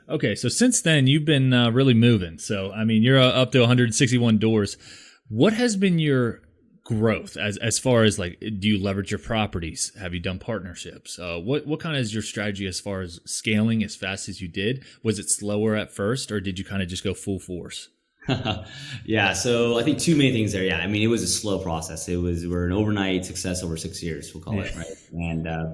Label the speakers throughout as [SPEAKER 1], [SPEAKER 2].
[SPEAKER 1] Okay, so since then you've been really moving. So I mean, you're up to 161 doors. What has been your growth as far as like, do you leverage your properties? Have you done partnerships? What kind of is your strategy as far as scaling as fast as you did? Was it slower at first, or did you kind of just go full force?
[SPEAKER 2] Yeah, so I think two main things there. Yeah, I mean, it was a slow process. We're an overnight success over 6 years, we'll call
[SPEAKER 1] Yeah.
[SPEAKER 2] it, right?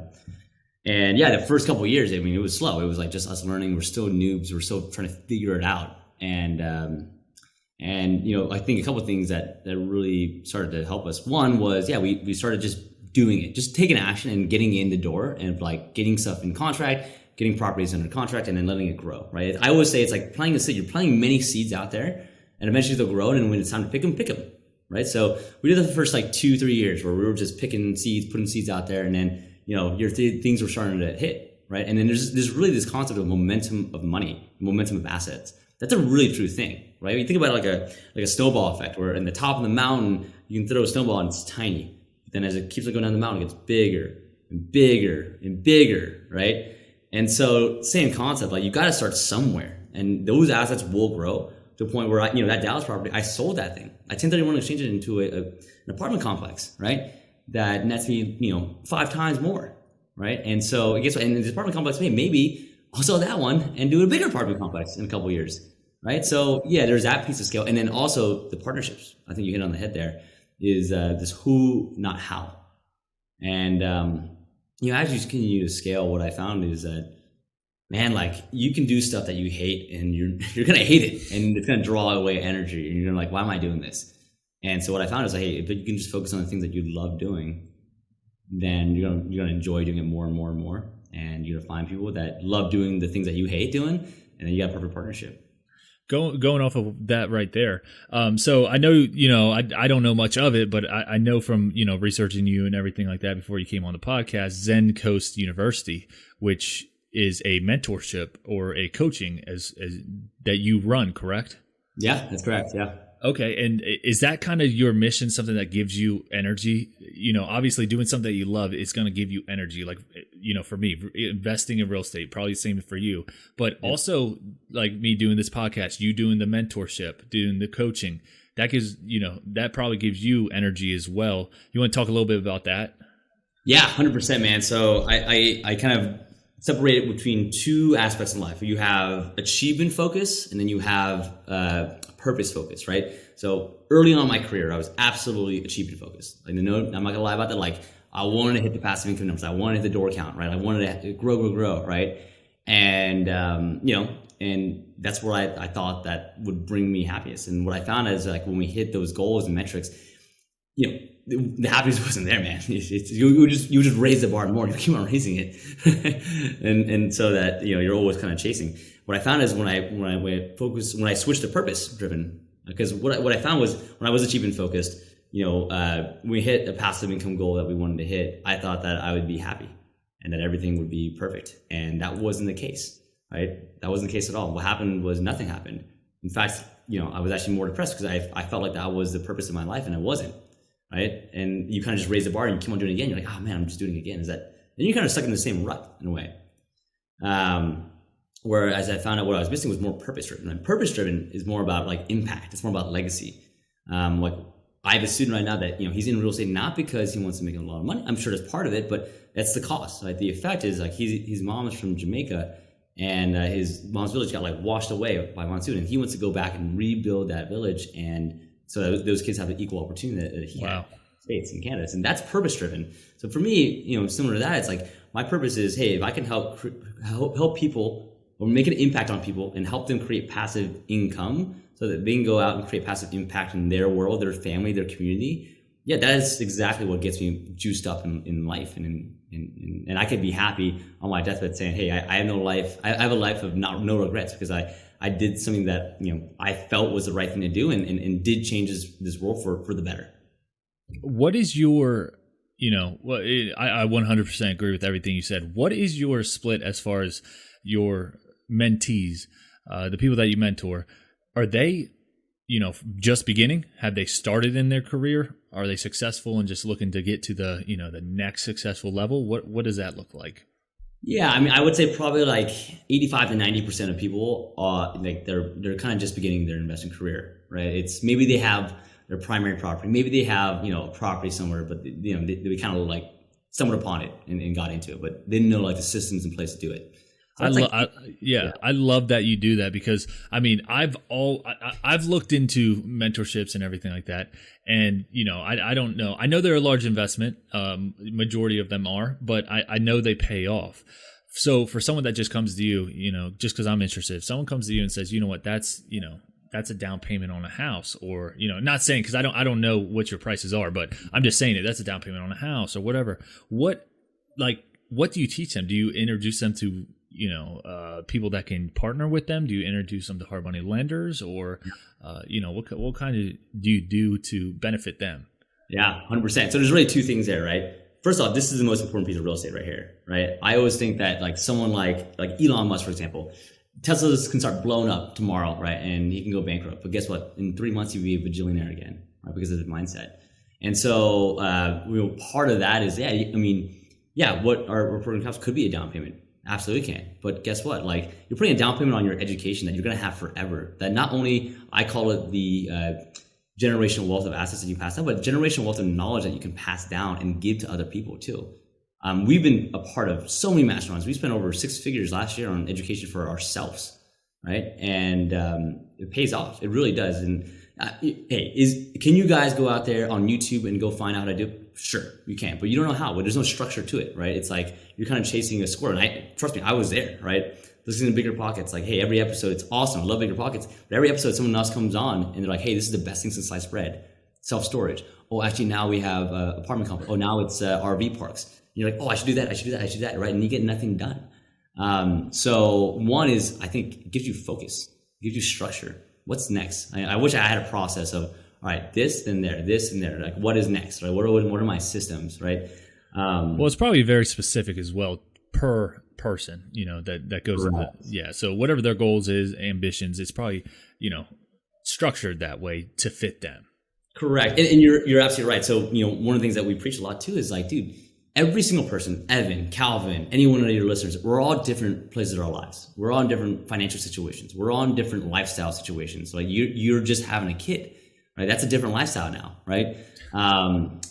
[SPEAKER 2] And yeah, the first couple of years, I mean, it was slow. It was like just us learning. We're still noobs. We're still trying to figure it out. And I think a couple of things that really started to help us. One was, yeah, we started just doing it, just taking action and getting in the door and like getting stuff in contract, getting properties under contract, and then letting it grow. Right? I always say it's like planting a seed. You're planting many seeds out there, and eventually they'll grow. And when it's time to pick them, pick them. Right? So we did the first like 2-3 years where we were just picking seeds, putting seeds out there, and then things were starting to hit. Right? And then there's really this concept of momentum of money, momentum of assets. That's a really true thing, right? You think about it like a snowball effect, where in the top of the mountain you can throw a snowball and it's tiny. But then as it keeps going down the mountain, it gets bigger and bigger and bigger, right? And so same concept, like you got to start somewhere, and those assets will grow to a point where that Dallas property, I sold that thing. I 1031 exchanged it into an apartment complex, right? That nets me 5 times more, right? And so it gets, and this apartment complex, maybe I'll sell that one and do a bigger apartment complex in a couple of years. Right. So yeah, there's that piece of scale. And then also the partnerships. I think you hit on the head there is this who, not how. And, as you continue to scale, what I found is that, man, like you can do stuff that you hate and you're going to hate it and it's going to draw away energy. And you're like, why am I doing this? And so what I found is like, hey, if you can just focus on the things that you love doing, then you're going to enjoy doing it more and more and more. And you're going to find people that love doing the things that you hate doing. And then you got a perfect partnership.
[SPEAKER 1] Going off of that right there. So I know, I don't know much of it, but I know from, researching you and everything like that before you came on the podcast, Zen Coast University, which is a mentorship or a coaching as that you run, correct?
[SPEAKER 2] Yeah, that's correct. Yeah.
[SPEAKER 1] Okay. And is that kind of your mission, something that gives you energy? Obviously doing something that you love is going to give you energy. Like, for me, investing in real estate, probably the same for you, but also like me doing this podcast, you doing the mentorship, doing the coaching, that gives, that probably gives you energy as well. You want to talk a little bit about that?
[SPEAKER 2] Yeah, 100%, man. So I kind of separate it between two aspects in life. You have achievement focus and then you have purpose focus, right? So early on in my career, I was absolutely achievement focused. Like, I'm not gonna lie about that. Like, I wanted to hit the passive income numbers. I wanted to hit the door count, right? I wanted to grow, right? And and that's where I thought that would bring me happiness. And what I found is like when we hit those goals and metrics, the happiness wasn't there, man. You just raise the bar more. You keep on raising it, and so that you're always kind of chasing. What I found is when I switched to purpose driven, because what I found was when I was achievement focused, we hit a passive income goal that we wanted to hit. I thought that I would be happy and that everything would be perfect, and that wasn't the case, right? That wasn't the case at all. What happened was nothing happened. In fact, I was actually more depressed because I felt like that was the purpose of my life, and it wasn't. Right? And you kind of just raise the bar and you keep on doing it again. You're like, oh man, I'm just doing it again. Then you're kind of stuck in the same rut in a way. Whereas I found out what I was missing was more purpose driven. And purpose driven is more about like impact. It's more about legacy. Like I have a student right now that, he's in real estate, not because he wants to make a lot of money. I'm sure that's part of it, but that's the cost. Like the effect is like his mom is from Jamaica and his mom's village got like washed away by monsoon. And he wants to go back and rebuild that village, and so those kids have an equal opportunity that he had in the States and Canada. And that's purpose driven. So for me, similar to that, it's like my purpose is, hey, if I can help people or make an impact on people and help them create passive income so that they can go out and create passive impact in their world, their family, their community. Yeah, that is exactly what gets me juiced up in life. And I could be happy on my deathbed saying, hey, I have no life. I have a life of no regrets because I did something that I felt was the right thing to do and did change this world for the better.
[SPEAKER 1] What is your, I 100% agree with everything you said. What is your split as far as your mentees, the people that you mentor? Are they, just beginning? Have they started in their career? Are they successful and just looking to get to the, the next successful level? What does that look like?
[SPEAKER 2] Yeah, I mean, I would say probably like 85 to 90% of people, like they're kind of just beginning their investing career, right? It's maybe they have their primary property, maybe they have, a property somewhere, but they kind of like stumbled upon it and got into it, but they didn't know like the systems in place to do it. So that's like,
[SPEAKER 1] Yeah, I love that you do that because I mean, I've looked into mentorships and everything like that, and I don't know. I know they're a large investment. Majority of them are, but I know they pay off. So for someone that just comes to you, just because I'm interested, if someone comes to you and says, you know what, that's a down payment on a house, or not saying because I don't know what your prices are, but I'm just saying that's a down payment on a house or whatever. What do you teach them? Do you introduce them to people that can partner with them? Do you introduce them to hard money lenders, or what kind of do you do to benefit them?
[SPEAKER 2] Yeah, 100%. So there's really two things there, right? First off, this is the most important piece of real estate right here, right? I always think that like someone like Elon Musk, for example, Tesla can start blowing up tomorrow, right? And he can go bankrupt. But guess what? In 3 months, he'll be a bajillionaire again, right? Because of his mindset. And so part of that is, what our reporting costs could be a down payment. Absolutely can. But guess what? Like you're putting a down payment on your education that you're going to have forever. That not only, I call it the generational wealth of assets that you pass down, but generational wealth of knowledge that you can pass down and give to other people too. We've been a part of so many masterminds. We spent over 6 figures last year on education for ourselves, right? And it pays off. It really does. And can you guys go out there on YouTube and go find out how to do it? Sure, you can, but you don't know how. But there's no structure to it, right? It's like you're kind of chasing a squirrel. And trust me, I was there, right? Listening to Bigger Pockets, like, hey, every episode, it's awesome. I love Bigger Pockets. But every episode, someone else comes on and they're like, hey, this is the best thing since sliced bread. Self-storage. Oh, actually, now we have apartment complex. Oh, now it's RV parks. And you're like, oh, I should do that, right? And you get nothing done. So one is, I think, it gives you focus, it gives you structure. What's next? I wish I had a process of, all right, this, then there, this, and there. Like, what is next, right? What are my systems, right?
[SPEAKER 1] Well, it's probably very specific as well per person, that goes into, yeah. So whatever their goals is, ambitions, it's probably, structured that way to fit them.
[SPEAKER 2] Correct. And you're absolutely right. So, one of the things that we preach a lot too is like, dude, every single person, Evan, Calvin, any one of your listeners, we're all different places in our lives. We're all in different financial situations. We're all in different lifestyle situations. Like you're just having a kid, right? That's a different lifestyle now, right?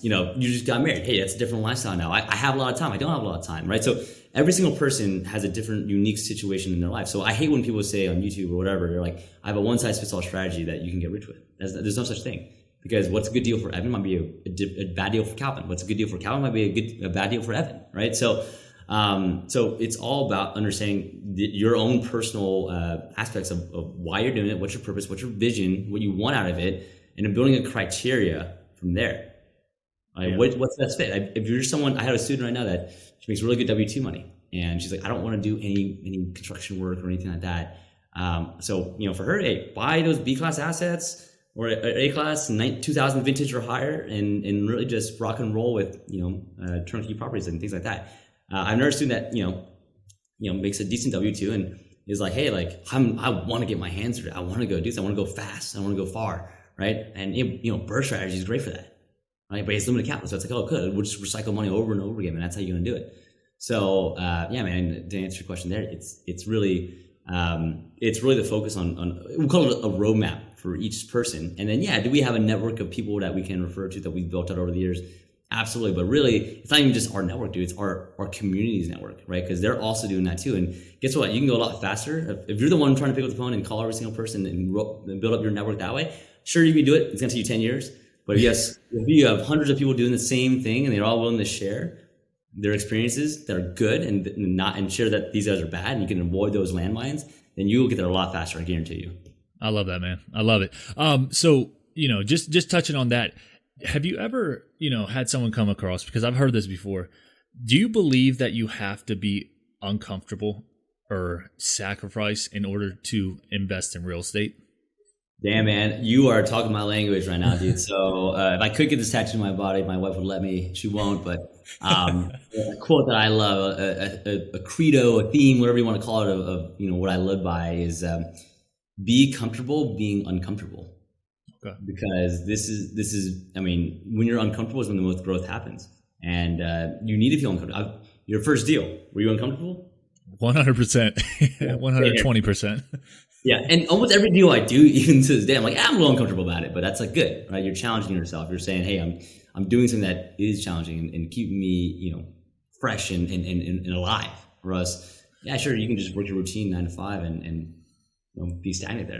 [SPEAKER 2] You just got married. Hey, that's a different lifestyle now. I have a lot of time. I don't have a lot of time, right? So every single person has a different, unique situation in their life. So I hate when people say on YouTube or whatever, they're like, I have a one-size-fits-all strategy that you can get rich with. There's no such thing. Because what's a good deal for Evan might be a bad deal for Calvin. What's a good deal for Calvin might be a bad deal for Evan, right? So it's all about understanding your own personal aspects of why you're doing it, what's your purpose, what's your vision, what you want out of it, and then building a criteria from there. Like, what's the best fit? If you're someone, I have a student right now that she makes really good W-2 money, and she's like, I don't want to do any construction work or anything like that. So for her, hey, buy those B-class assets or A-class 2000 vintage or higher, and really just rock and roll with turnkey properties and things like that. I've another student that makes a decent W-2 and is like, hey, like I want to get my hands dirty. I want to go do this. I want to go fast. I want to go far, right? And burst strategy is great for that, right? But it's limited capital, so it's like, oh, good. We'll just recycle money over and over again, and that's how you're gonna do it. So man, to answer your question there, it's really the focus on we call it a roadmap for each person. And then, do we have a network of people that we can refer to that we've built out over the years? Absolutely. But really, it's not even just our network, dude. It's our community's network, right? Because they're also doing that too. And guess what? You can go a lot faster. If you're the one trying to pick up the phone and call every single person and build up your network that way, sure, you can do it. It's going to take you 10 years. But yes, if you have hundreds of people doing the same thing and they're all willing to share their experiences that are good and share that these guys are bad, and you can avoid those landmines, then you will get there a lot faster, I guarantee you.
[SPEAKER 1] I love that, man. I love it. So, just touching on that, have you ever, had someone come across, because I've heard this before, do you believe that you have to be uncomfortable or sacrifice in order to invest in real estate?
[SPEAKER 2] Damn, man, you are talking my language right now, dude. So if I could get this tattooed on my body, my wife would let me. She won't, but a quote that I love, a credo, a theme, whatever you want to call it, of what I live by is be comfortable being uncomfortable. Okay. Because this is, when you're uncomfortable is when the most growth happens, and you need to feel uncomfortable. Your first deal, were you uncomfortable?
[SPEAKER 1] 100%, 120%.
[SPEAKER 2] Yeah, and almost every deal I do, even to this day, I'm like, I'm a little uncomfortable about it, but that's like good, right? You're challenging yourself. You're saying, hey, I'm doing something that is challenging and keeping me, fresh and alive. For us, yeah, sure, you can just work your routine 9 to 5 and be stagnant there.